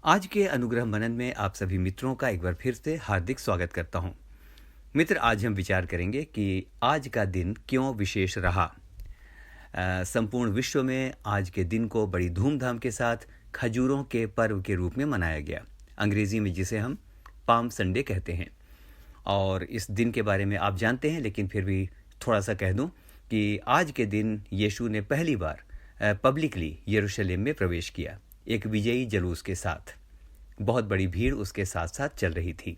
आज के अनुग्रह मनन में आप सभी मित्रों का एक बार फिर से हार्दिक स्वागत करता हूं। मित्र, आज हम विचार करेंगे कि आज का दिन क्यों विशेष रहा। संपूर्ण विश्व में आज के दिन को बड़ी धूमधाम के साथ खजूरों के पर्व के रूप में मनाया गया, अंग्रेजी में जिसे हम पाम संडे कहते हैं। और इस दिन के बारे में आप जानते हैं, लेकिन फिर भी थोड़ा सा कह दूं कि आज के दिन यीशु ने पहली बार पब्लिकली यरूशलेम में प्रवेश किया, एक विजयी जुलूस के साथ। बहुत बड़ी भीड़ उसके साथ साथ चल रही थी।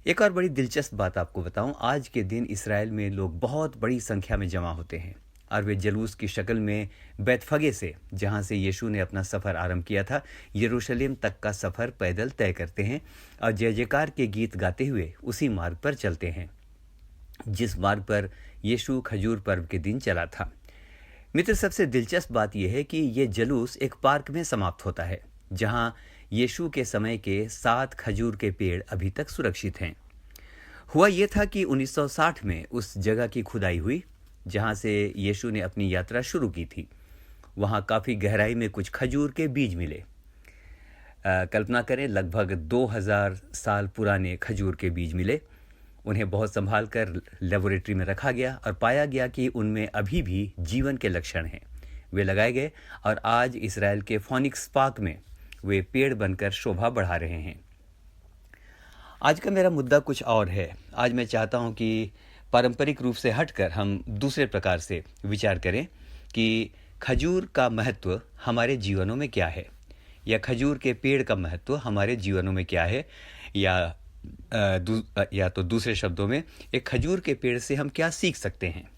एक और बड़ी दिलचस्प बात आपको बताऊं, आज के दिन इसराइल में लोग बहुत बड़ी संख्या में जमा होते हैं और वे जुलूस की शक्ल में बैतफगे से, जहां से यीशु ने अपना सफ़र आरंभ किया था, यरूशलेम तक का सफ़र पैदल तय करते हैं और जय जयकार के गीत गाते हुए उसी मार्ग पर चलते हैं जिस मार्ग पर यीशु खजूर पर्व के दिन चला था। मित्र, सबसे दिलचस्प बात यह है कि ये जुलूस एक पार्क में समाप्त होता है जहां यीशु के समय के 7 खजूर के पेड़ अभी तक सुरक्षित हैं। हुआ ये था कि 1960 में उस जगह की खुदाई हुई जहां से यीशु ने अपनी यात्रा शुरू की थी। वहां काफ़ी गहराई में कुछ खजूर के बीज मिले। कल्पना करें, लगभग 2000 साल पुराने खजूर के बीज मिले। उन्हें बहुत संभाल कर लेबोरेटरी में रखा गया और पाया गया कि उनमें अभी भी जीवन के लक्षण हैं। वे लगाए गए और आज इसराइल के फोनिक्स पार्क में वे पेड़ बनकर शोभा बढ़ा रहे हैं। आज का मेरा मुद्दा कुछ और है। आज मैं चाहता हूं कि पारंपरिक रूप से हटकर हम दूसरे प्रकार से विचार करें कि खजूर का महत्व हमारे जीवनों में क्या है, या खजूर के पेड़ का महत्व हमारे जीवनों में क्या है, या तो दूसरे शब्दों में एक खजूर के पेड़ से हम क्या सीख सकते हैं।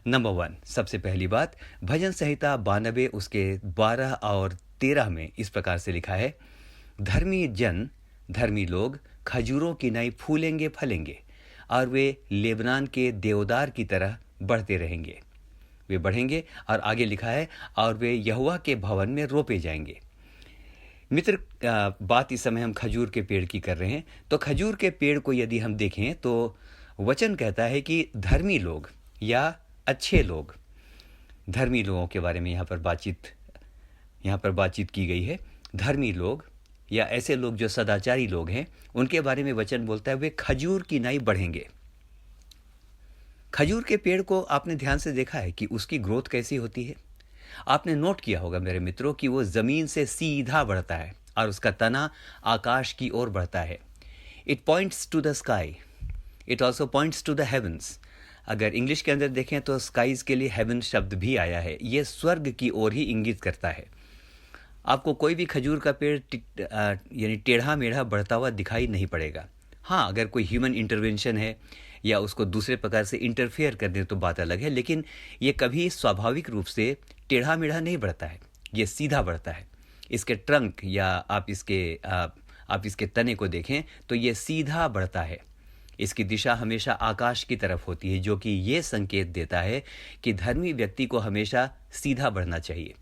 नंबर 1, सबसे पहली बात, भजन संहिता 92 उसके 12 और 13 में इस प्रकार से लिखा है, धर्मी जन, धर्मी लोग खजूरों की नई फूलेंगे फलेंगे और वे लेबनान के देवदार की तरह बढ़ते रहेंगे। वे बढ़ेंगे और आगे लिखा है, और वे यहोवा के भवन में रोपे जाएंगे। मित्र, बात इस समय हम खजूर के पेड़ की कर रहे हैं। तो खजूर के पेड़ को यदि हम देखें तो वचन कहता है कि धर्मी लोग या अच्छे लोग, धर्मी लोगों के बारे में यहाँ पर बातचीत की गई है। धर्मी लोग या ऐसे लोग जो सदाचारी लोग हैं, उनके बारे में वचन बोलता है वे खजूर की नई बढ़ेंगे। खजूर के पेड़ को आपने ध्यान से देखा है कि उसकी ग्रोथ कैसी होती है। आपने नोट किया होगा मेरे मित्रों कि वो जमीन से सीधा बढ़ता है और उसका तना आकाश की ओर बढ़ता है। It points to the sky, it also points to the heavens. अगर इंग्लिश के अंदर देखें तो स्काईज के लिए हेवन शब्द भी आया है। ये स्वर्ग की ओर ही इंगित करता है। आपको कोई भी खजूर का पेड़ यानी टेढ़ा मेढ़ा बढ़ता हुआ दिखाई नहीं पड़ेगा। हाँ, अगर कोई ह्यूमन इंटरवेंशन है या उसको दूसरे प्रकार से इंटरफेयर कर दे तो बात अलग है, लेकिन ये कभी स्वाभाविक रूप से टेढ़ा मेढ़ा नहीं बढ़ता है, ये सीधा बढ़ता है। इसके ट्रंक या आप इसके तने को देखें तो ये सीधा बढ़ता है। इसकी दिशा हमेशा आकाश की तरफ होती है, जो कि ये संकेत देता है कि धर्मी व्यक्ति को हमेशा सीधा बढ़ना चाहिए,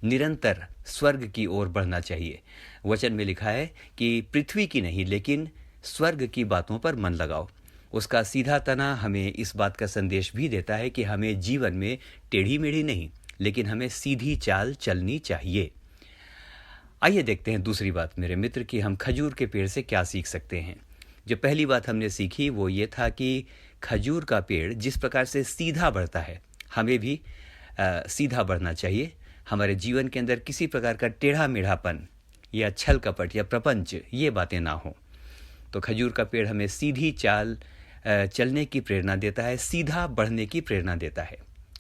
निरंतर स्वर्ग की ओर बढ़ना चाहिए। वचन में लिखा है कि पृथ्वी की नहीं लेकिन स्वर्ग की बातों पर मन लगाओ। उसका सीधा तना हमें इस बात का संदेश भी देता है कि हमें जीवन में टेढ़ी मेढ़ी नहीं, लेकिन हमें सीधी चाल चलनी चाहिए। आइए देखते हैं दूसरी बात मेरे मित्र कि हम खजूर के पेड़ से क्या सीख सकते हैं। जो पहली बात हमने सीखी वो ये था कि खजूर का पेड़ जिस प्रकार से सीधा बढ़ता है, हमें भी सीधा बढ़ना चाहिए। हमारे जीवन के अंदर किसी प्रकार का टेढ़ा मेढ़ापन या छल कपट या प्रपंच, ये बातें ना हो। तो खजूर का पेड़ हमें सीधी चाल चलने की प्रेरणा देता है, सीधा बढ़ने की प्रेरणा देता है।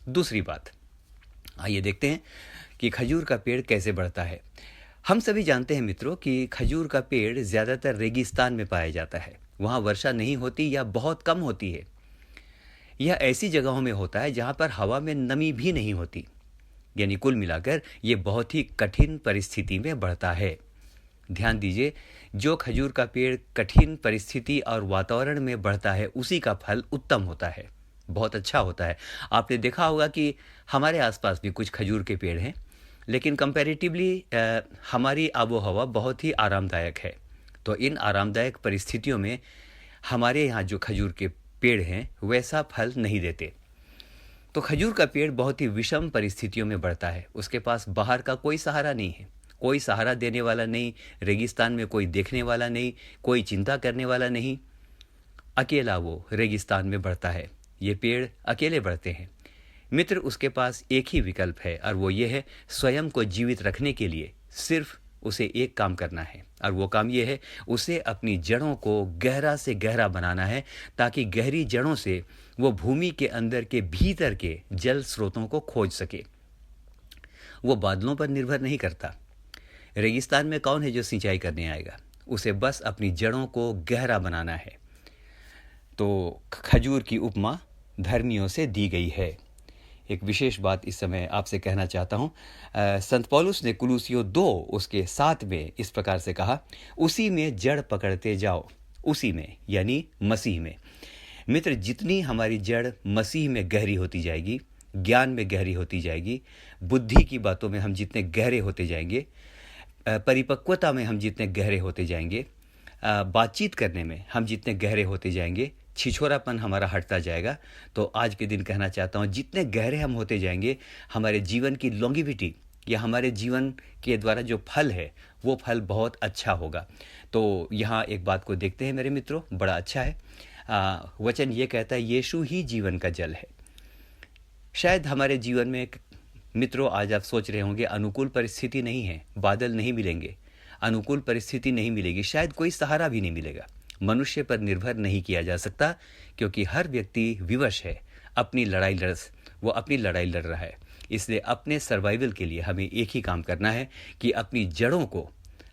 दूसरी बात, आइए देखते हैं कि खजूर का पेड़ कैसे बढ़ता है। हम सभी जानते हैं मित्रों कि खजूर का पेड़ ज़्यादातर रेगिस्तान में पाया जाता है। वहाँ वर्षा नहीं होती या बहुत कम होती है। यह ऐसी जगहों में होता है जहाँ पर हवा में नमी भी नहीं होती। यानी कुल मिलाकर ये बहुत ही कठिन परिस्थिति में बढ़ता है। ध्यान दीजिए, जो खजूर का पेड़ कठिन परिस्थिति और वातावरण में बढ़ता है उसी का फल उत्तम होता है, बहुत अच्छा होता है। आपने देखा होगा कि हमारे आसपास भी कुछ खजूर के पेड़ हैं, लेकिन कंपैरेटिवली हमारी आबो हवा बहुत ही आरामदायक है। तो इन आरामदायक परिस्थितियों में हमारे यहाँ जो खजूर के पेड़ हैं वैसा फल नहीं देते। तो खजूर का पेड़ बहुत ही विषम परिस्थितियों में बढ़ता है। उसके पास बाहर का कोई सहारा नहीं है, कोई सहारा देने वाला नहीं, रेगिस्तान में कोई देखने वाला नहीं, कोई चिंता करने वाला नहीं, अकेला वो रेगिस्तान में बढ़ता है। ये पेड़ अकेले बढ़ते हैं। मित्र, उसके पास एक ही विकल्प है और वो ये है, स्वयं को जीवित रखने के लिए सिर्फ उसे एक काम करना है, और वो काम ये है, उसे अपनी जड़ों को गहरा से गहरा बनाना है, ताकि गहरी जड़ों से वो भूमि के अंदर के भीतर के जल स्रोतों को खोज सके। वो बादलों पर निर्भर नहीं करता। रेगिस्तान में कौन है जो सिंचाई करने आएगा? उसे बस अपनी जड़ों को गहरा बनाना है। तो खजूर की उपमा धर्मियों से दी गई है। एक विशेष बात इस समय आपसे कहना चाहता हूँ। संत पौलुस ने कुलूसियों 2 उसके 7 में इस प्रकार से कहा, उसी में जड़ पकड़ते जाओ। उसी में यानी मसीह में। मित्र, जितनी हमारी जड़ मसीह में गहरी होती जाएगी, ज्ञान में गहरी होती जाएगी, बुद्धि की बातों में हम जितने गहरे होते जाएंगे, परिपक्वता में हम जितने गहरे होते जाएंगे, बातचीत करने में हम जितने गहरे होते जाएंगे, छिछोरापन हमारा हटता जाएगा। तो आज के दिन कहना चाहता हूँ, जितने गहरे हम होते जाएंगे, हमारे जीवन की लॉन्गिविटी या हमारे जीवन के द्वारा जो फल है वो फल बहुत अच्छा होगा। तो यहाँ एक बात को देखते हैं मेरे मित्रों, बड़ा अच्छा है। वचन ये कहता है, यीशु ही जीवन का जल है। शायद हमारे जीवन में मित्रों, आज आप सोच रहे होंगे अनुकूल परिस्थिति नहीं है, बादल नहीं मिलेंगे, अनुकूल परिस्थिति नहीं मिलेगी, शायद कोई सहारा भी नहीं मिलेगा। मनुष्य पर निर्भर नहीं किया जा सकता, क्योंकि हर व्यक्ति विवश है, अपनी लड़ाई लड़ रहा है। इसलिए अपने सर्वाइवल के लिए हमें एक ही काम करना है कि अपनी जड़ों को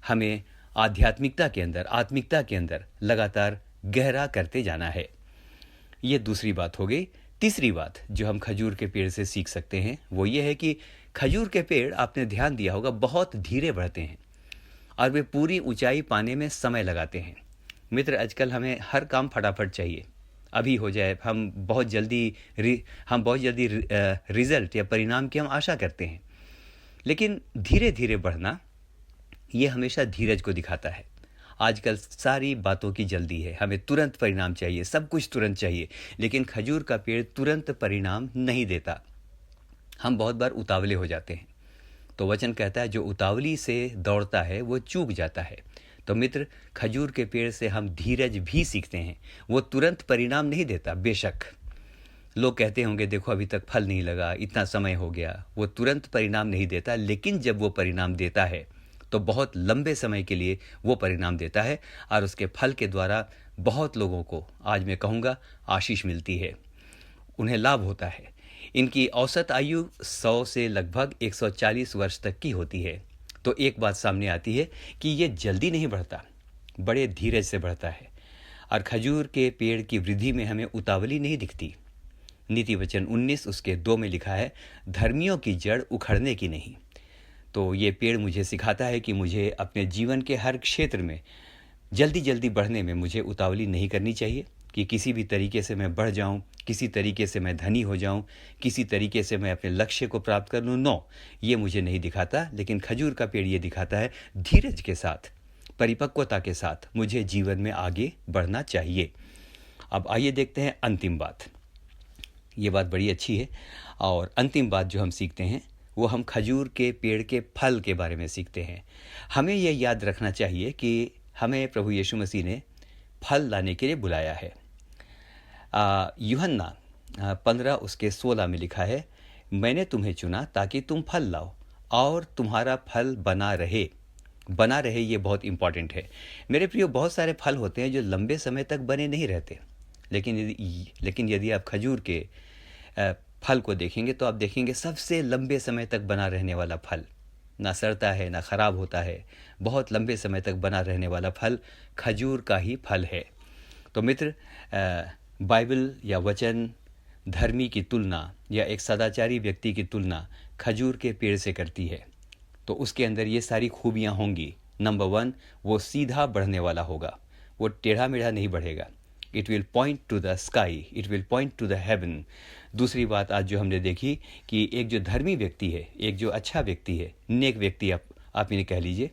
हमें आध्यात्मिकता के अंदर, आत्मिकता के अंदर लगातार गहरा करते जाना है। ये दूसरी बात हो गई। तीसरी बात जो हम खजूर के पेड़ से सीख सकते हैं वो ये है कि खजूर के पेड़, आपने ध्यान दिया होगा, बहुत धीरे बढ़ते हैं और वे पूरी ऊंचाई पाने में समय लगाते हैं। मित्र, आजकल हमें हर काम फटाफट चाहिए, अभी हो जाए, हम बहुत जल्दी रिजल्ट या परिणाम की हम आशा करते हैं। लेकिन धीरे धीरे बढ़ना ये हमेशा धीरज को दिखाता है। आजकल सारी बातों की जल्दी है, हमें तुरंत परिणाम चाहिए, सब कुछ तुरंत चाहिए, लेकिन खजूर का पेड़ तुरंत परिणाम नहीं देता। हम बहुत बार उतावले हो जाते हैं। तो वचन कहता है, जो उतावली से दौड़ता है वो चूक जाता है। तो मित्र, खजूर के पेड़ से हम धीरज भी सीखते हैं। वो तुरंत परिणाम नहीं देता, बेशक लोग कहते होंगे, देखो अभी तक फल नहीं लगा, इतना समय हो गया। वो तुरंत परिणाम नहीं देता, लेकिन जब वो परिणाम देता है तो बहुत लंबे समय के लिए वो परिणाम देता है, और उसके फल के द्वारा बहुत लोगों को, आज मैं कहूँगा, आशीष मिलती है, उन्हें लाभ होता है। इनकी औसत आयु 100 से लगभग 140 वर्ष तक की होती है। तो एक बात सामने आती है कि ये जल्दी नहीं बढ़ता, बड़े धीरज से बढ़ता है। और खजूर के पेड़ की वृद्धि में हमें उतावली नहीं दिखती। नीति वचन 19 उसके 2 में लिखा है, धर्मियों की जड़ उखड़ने की नहीं। तो ये पेड़ मुझे सिखाता है कि मुझे अपने जीवन के हर क्षेत्र में जल्दी जल्दी बढ़ने में मुझे उतावली नहीं करनी चाहिए, कि किसी भी तरीके से मैं बढ़ जाऊं, किसी तरीके से मैं धनी हो जाऊं, किसी तरीके से मैं अपने लक्ष्य को प्राप्त कर लूं। नो, ये मुझे नहीं दिखाता। लेकिन खजूर का पेड़ ये दिखाता है, धीरज के साथ, परिपक्वता के साथ मुझे जीवन में आगे बढ़ना चाहिए। अब आइए देखते हैं अंतिम बात। ये बात बड़ी अच्छी है, और अंतिम बात जो हम सीखते हैं वो हम खजूर के पेड़ के फल के बारे में सीखते हैं। हमें यह याद रखना चाहिए कि हमें प्रभु यीशु मसीह ने फल लाने के लिए बुलाया है। यूहन्ना 15 उसके 16 में लिखा है, मैंने तुम्हें चुना ताकि तुम फल लाओ और तुम्हारा फल बना रहे। बना रहे, ये बहुत इंपॉर्टेंट है मेरे प्रियो। बहुत सारे फल होते हैं जो लंबे समय तक बने नहीं रहते, लेकिन यदि आप खजूर के फल को देखेंगे तो आप देखेंगे सबसे लंबे समय तक बना रहने वाला फल, ना सड़ता है ना खराब होता है, बहुत लंबे समय तक बना रहने वाला फल खजूर का ही फल है। तो मित्र, बाइबल या वचन धर्मी की तुलना या एक सदाचारी व्यक्ति की तुलना खजूर के पेड़ से करती है, तो उसके अंदर ये सारी खूबियाँ होंगी। नंबर 1, वो सीधा बढ़ने वाला होगा, वो टेढ़ा मेढ़ा नहीं बढ़ेगा। It will point two the sky, it will point two the haven. दूसरी बात आज जो हमने देखी कि एक जो धर्मी व्यक्ति है, एक जो अच्छा व्यक्ति है, नेक व्यक्ति आप इन्हें कह लीजिए,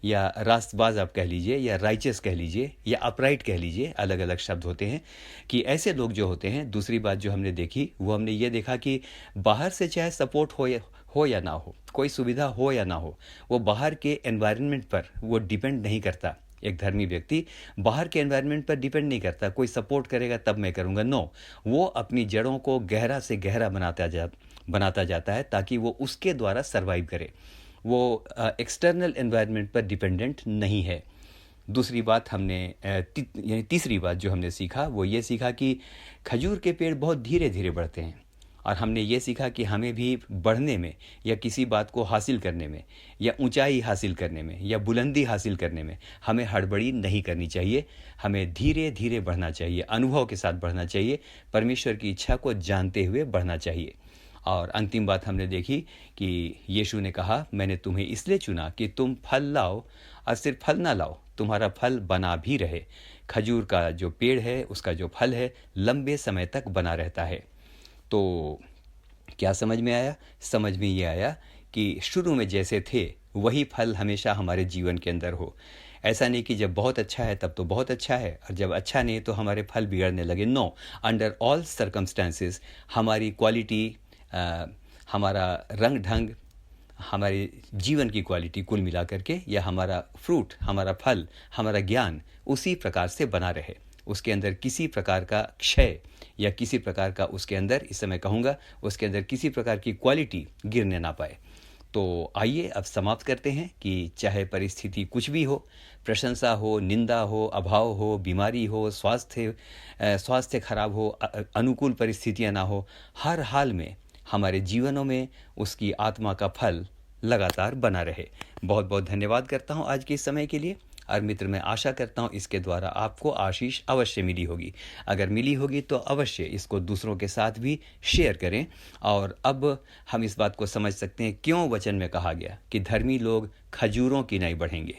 या रास्तबाज आप कह लीजिए, या राइचस कह लीजिए, या अपराइट कह लीजिए, अलग अलग शब्द होते हैं कि ऐसे लोग जो होते हैं। दूसरी बात जो हमने देखी वो हमने ये देखा कि बाहर से चाहे सपोर्ट हो या ना हो, कोई सुविधा हो या ना हो, वो बाहर के एनवायरनमेंट पर वो डिपेंड नहीं करता। एक धर्मी व्यक्ति बाहर के एनवायरनमेंट पर डिपेंड नहीं करता, कोई सपोर्ट करेगा तब मैं करूँगा, नो। वो अपनी जड़ों को गहरा से गहरा बनाता जाता है ताकि वो उसके द्वारा सर्वाइव करे। वो एक्सटर्नल एनवायरनमेंट पर डिपेंडेंट नहीं है। दूसरी बात हमने यानी तीसरी बात जो हमने सीखा वो ये सीखा कि खजूर के पेड़ बहुत धीरे धीरे बढ़ते हैं। और हमने ये सीखा कि हमें भी बढ़ने में या किसी बात को हासिल करने में या ऊंचाई हासिल करने में या बुलंदी हासिल करने में हमें हड़बड़ी नहीं करनी चाहिए। हमें धीरे धीरे बढ़ना चाहिए, अनुभव के साथ बढ़ना चाहिए, परमेश्वर की इच्छा को जानते हुए बढ़ना चाहिए। और अंतिम बात हमने देखी कि यीशु ने कहा, मैंने तुम्हें इसलिए चुना कि तुम फल लाओ, और सिर्फ फल ना लाओ, तुम्हारा फल बना भी रहे। खजूर का जो पेड़ है उसका जो फल है लंबे समय तक बना रहता है। तो क्या समझ में आया? समझ में ये आया कि शुरू में जैसे थे वही फल हमेशा हमारे जीवन के अंदर हो। ऐसा नहीं कि जब बहुत अच्छा है तब तो बहुत अच्छा है और जब अच्छा नहीं तो हमारे फल बिगड़ने लगे। नो, अंडर ऑल सर्कमस्टेंसेस हमारी क्वालिटी, हमारा रंग ढंग, हमारे जीवन की क्वालिटी कुल मिला करके, या हमारा फ्रूट, हमारा फल, हमारा ज्ञान उसी प्रकार से बना रहे। उसके अंदर किसी प्रकार का क्षय या किसी प्रकार का, उसके अंदर, इस समय कहूँगा, उसके अंदर किसी प्रकार की क्वालिटी गिरने ना पाए। तो आइए अब समाप्त करते हैं कि चाहे परिस्थिति कुछ भी हो, प्रशंसा हो, निंदा हो, अभाव हो, बीमारी हो, स्वास्थ्य खराब हो, अनुकूल परिस्थितियां ना हो, हर हाल में हमारे जीवनों में उसकी आत्मा का फल लगातार बना रहे। बहुत बहुत धन्यवाद करता हूँ आज के इस समय के लिए। और मित्र, मैं आशा करता हूँ इसके द्वारा आपको आशीष अवश्य मिली होगी। अगर मिली होगी तो अवश्य इसको दूसरों के साथ भी शेयर करें। और अब हम इस बात को समझ सकते हैं क्यों वचन में कहा गया कि धर्मी लोग खजूरों की नहीं बढ़ेंगे।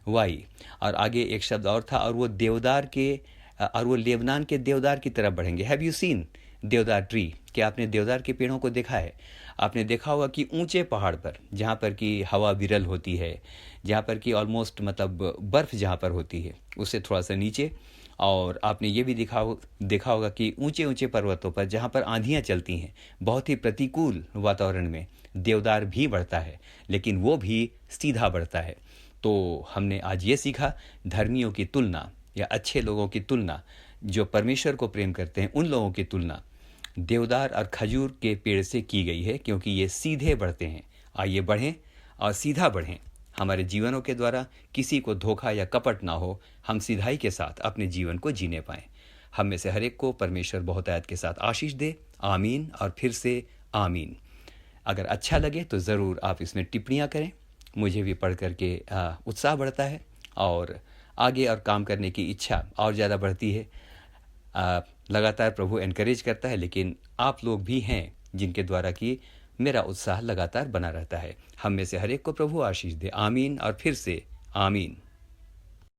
वाई, और आगे एक शब्द और था, और वो लेबनान के देवदार की तरफ बढ़ेंगे। हैव यू सीन देवदार ट्री? क्या आपने देवदार के पेड़ों को देखा है? आपने देखा होगा कि ऊंचे पहाड़ पर, जहाँ पर कि हवा विरल होती है, जहाँ पर कि ऑलमोस्ट मतलब बर्फ़ जहाँ पर होती है उससे थोड़ा सा नीचे, और आपने ये भी देखा होगा कि ऊंचे ऊंचे पर्वतों पर जहाँ पर आंधियाँ चलती हैं, बहुत ही प्रतिकूल वातावरण में देवदार भी बढ़ता है, लेकिन वो भी सीधा बढ़ता है। तो हमने आज ये सीखा, धर्मियों की तुलना या अच्छे लोगों की तुलना, जो परमेश्वर को प्रेम करते हैं, उन लोगों की तुलना देवदार और खजूर के पेड़ से की गई है, क्योंकि ये सीधे बढ़ते हैं। आइए बढ़ें और सीधा बढ़ें। हमारे जीवनों के द्वारा किसी को धोखा या कपट ना हो, हम सीधाई के साथ अपने जीवन को जीने पाएं। हम में से हर एक को परमेश्वर बहुतायत के साथ आशीष दे। आमीन और फिर से आमीन। अगर अच्छा लगे तो ज़रूर आप इसमें टिप्पणियाँ करें, मुझे भी पढ़ करके उत्साह बढ़ता है और आगे और काम करने की इच्छा और ज़्यादा बढ़ती है। लगातार प्रभु एनकरेज करता है, लेकिन आप लोग भी हैं जिनके द्वारा कि मेरा उत्साह लगातार बना रहता है। हम में से हर एक को प्रभु आशीष दे। आमीन और फिर से आमीन।